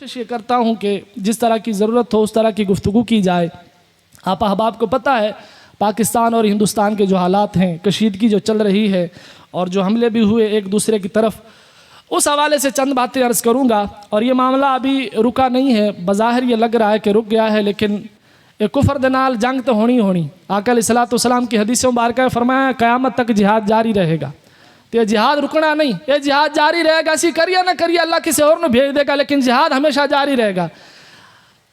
कोशिश ये करता हूँ कि जिस तरह की ज़रूरत हो उस तरह की गुफ्तगू की जाए। आप अहबाब को पता है पाकिस्तान और हिंदुस्तान के जो हालात हैं, कशीदगी जो चल रही है और जो हमले भी हुए एक दूसरे की तरफ, उस हवाले से चंद बातें अर्ज़ करूँगा। और ये मामला अभी रुका नहीं है, बज़ाहिर ये लग रहा है कि रुक गया है, लेकिन एक कुफर दे नाल जंग तो होनी होनी। आका अलैहिस्सलाम की हदीस मुबारक में फरमाया क़यामत तक जिहाद जारी रहेगा। तो ये जिहाद रुकना नहीं, ये जिहाद जारी रहेगा। ऐसी करिए ना करिए, अल्लाह किसी और ने भेज देगा, लेकिन जिहाद हमेशा जारी रहेगा।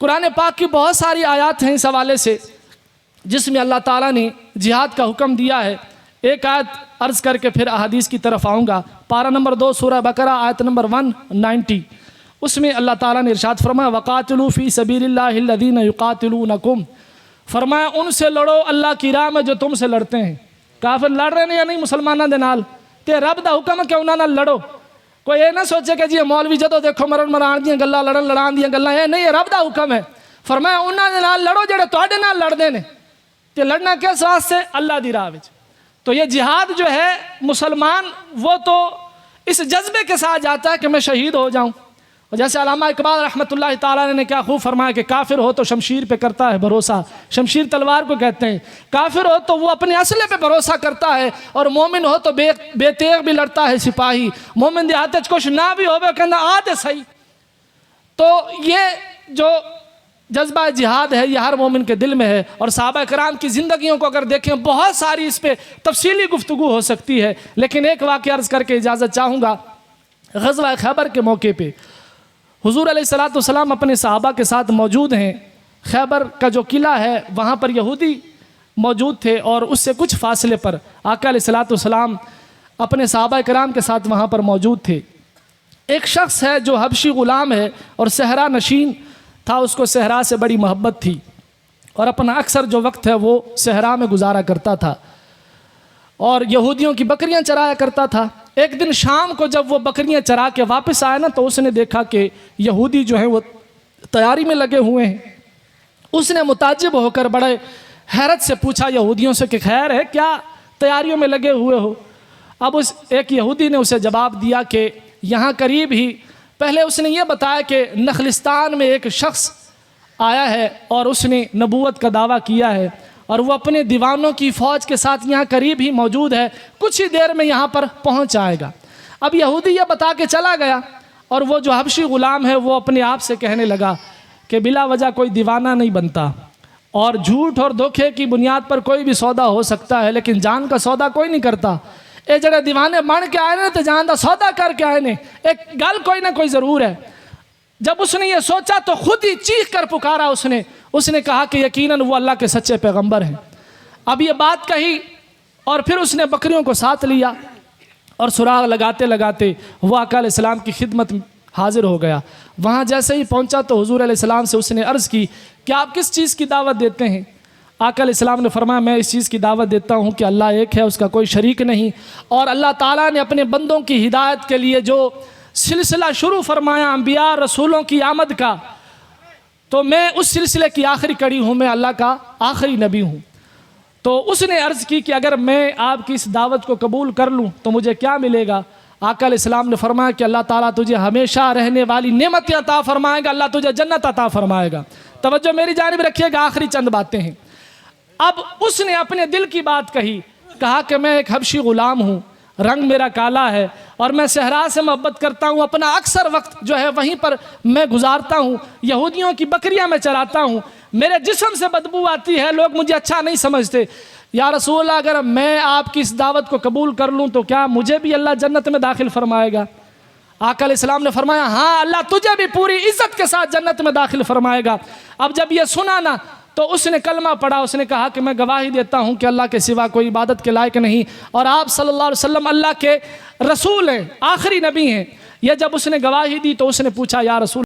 कुरान पाक की बहुत सारी आयत हैं इस हवाले से जिसमें अल्लाह ताला ने जिहाद का हुक्म दिया है। एक आयत अर्ज़ करके फिर अहादीस की तरफ आऊँगा। पारा नंबर 2 सूरह बकरा आयत नंबर 190, उसमें अल्लाह ताला ने इरशाद फरमाया वक़ातिलू फ़ी सबीलिल्लाहि अल्लज़ीना युक़ातिलूनकुम, फरमाया उनसे लड़ो अल्लाह की राह में जो तुमसे लड़ते हैं। काफिर लड़ रहे हैं या नहीं मुसलमानों के नाल, ते रब दा हुक्म है कि उन्हां नाल लड़ो। कोई ये ना सोचे कि जी मौलवी जदों देखो मरण मराण दियां गल्लां लड़न लड़ान दियां गल्लां, ये नहीं, रब दा हुक्म है। फरमाया उन्हां दे नाल लड़ो जेड़े तुहाडे नाल लड़दे ने। ते लड़ना किस वास्ते? अल्लाह दी राह विच। तो ये जिहाद जो है मुसलमान वो तो इस जज्बे के साथ जाता है कि मैं शहीद हो जाऊं। और जैसे अल्लामा इकबाल रहमतुल्लाह ताला ने क्या खूब फरमाया कि काफिर हो तो शमशीर पे करता है भरोसा, शमशीर तलवार को कहते हैं। काफिर हो तो वो अपने असले पे भरोसा करता है, और मोमिन हो तो बेतेग भी लड़ता है सिपाही। मोमिन दे हाथ कुछ ना भी हो कहना आ दे सही। तो ये जो जज्बा जिहाद है ये हर मोमिन के दिल में है। और सहाबा कराम की ज़िंदगियों को अगर देखें बहुत सारी इस पर तफसीली गुफ्तगू हो सकती है, लेकिन एक वाक़या अर्ज़ करके इजाज़त चाहूँगा। ग़ज़वा खैबर के मौके पर हुज़ूर अलैहिस्सलाम अपने सहाबा के साथ मौजूद हैं। खैबर का जो किला है वहाँ पर यहूदी मौजूद थे, और उससे कुछ फासले पर आका अलैहिस्सलाम अपने सहाबा कराम के साथ वहाँ पर मौजूद थे। एक शख्स है जो हबशी ग़ुलाम है और सहरा नशीन था, उसको सहरा से बड़ी मोहब्बत थी और अपना अक्सर जो वक्त है वो सहरा में गुजारा करता था और यहूदियों की बकरियां चराया करता था। एक दिन शाम को जब वो बकरियां चरा के वापस आया ना, तो उसने देखा कि यहूदी जो हैं वो तैयारी में लगे हुए हैं। उसने मुताजिब होकर बड़े हैरत से पूछा यहूदियों से कि खैर है, क्या तैयारियों में लगे हुए हो? अब उस एक यहूदी ने उसे जवाब दिया कि यहाँ करीब ही, पहले उसने ये बताया कि नखलिस्तान में एक शख्स आया है और उसने नबूवत का दावा किया है और वो अपने दीवानों की फ़ौज के साथ यहाँ करीब ही मौजूद है, कुछ ही देर में यहाँ पर पहुँच आएगा। अब यहूदी ये बता के चला गया, और वो जो हबशी ग़ुलाम है वो अपने आप से कहने लगा कि बिला वजह कोई दीवाना नहीं बनता, और झूठ और धोखे की बुनियाद पर कोई भी सौदा हो सकता है, लेकिन जान का सौदा कोई नहीं करता। ये जड़े दीवाने बन के आए ने तो जान का सौदा करके आए ने, एक गल कोई ना कोई ज़रूर है। जब उसने ये सोचा तो खुद ही चीख कर पुकारा उसने कहा कि यकीनन वो अल्लाह के सच्चे पैगंबर हैं। अब ये बात कही और फिर उसने बकरियों को साथ लिया और सुराग लगाते लगाते वो आका अलैहिस्सलाम की खिदमत में हाजिर हो गया। वहाँ जैसे ही पहुँचा तो हुजूर अलैहिस्सलाम से उसने अर्ज़ की कि आप किस चीज़ की दावत देते हैं? आका अलैहिस्सलाम ने फरमाया मैं इस चीज़ की दावत देता हूँ कि अल्लाह एक है, उसका कोई शरीक नहीं, और अल्लाह ताला ने अपने बंदों की हिदायत के लिए जो सिलसिला शुरू फरमाया अंबिया रसूलों की आमद का, तो मैं उस सिलसिले की आखिरी कड़ी हूँ, मैं अल्लाह का आखिरी नबी हूँ। तो उसने अर्ज़ की कि अगर मैं आपकी इस दावत को कबूल कर लूँ तो मुझे क्या मिलेगा? आका अलैहिस्सलाम ने फरमाया कि अल्लाह ताला तुझे हमेशा रहने वाली नेमतें अता फरमाएगा, अल्लाह तुझे जन्नत अता फरमाएगा। तवज्जो मेरी जानिब रखिएगा, आखिरी चंद बातें हैं। अब उसने अपने दिल की बात कही, कहा कि मैं एक हबशी ग़ुलाम हूँ, रंग मेरा काला है और मैं सहरा से मोहब्बत करता हूँ, अपना अक्सर वक्त जो है वहीं पर मैं गुजारता हूँ, यहूदियों की बकरियाँ मैं चराता हूँ, मेरे जिस्म से बदबू आती है, लोग मुझे अच्छा नहीं समझते। या रसूल अल्लाह, अगर मैं आपकी इस दावत को कबूल कर लूँ तो क्या मुझे भी अल्लाह जन्नत में दाखिल फरमाएगा? आका अलैहिस्सलाम ने फरमाया हाँ, अल्लाह तुझे भी पूरी इज्जत के साथ जन्नत में दाखिल फरमाएगा। अब जब ये सुना ना तो उसने कलमा पढ़ा, उसने कहा कि मैं गवाही देता हूँ कि अल्लाह के सिवा कोई इबादत के लायक नहीं और आप सल्लल्लाहु अलैहि वसल्लम अल्लाह के रसूल हैं, आखिरी नबी हैं। यह जब उसने गवाही दी तो उसने पूछा या रसूल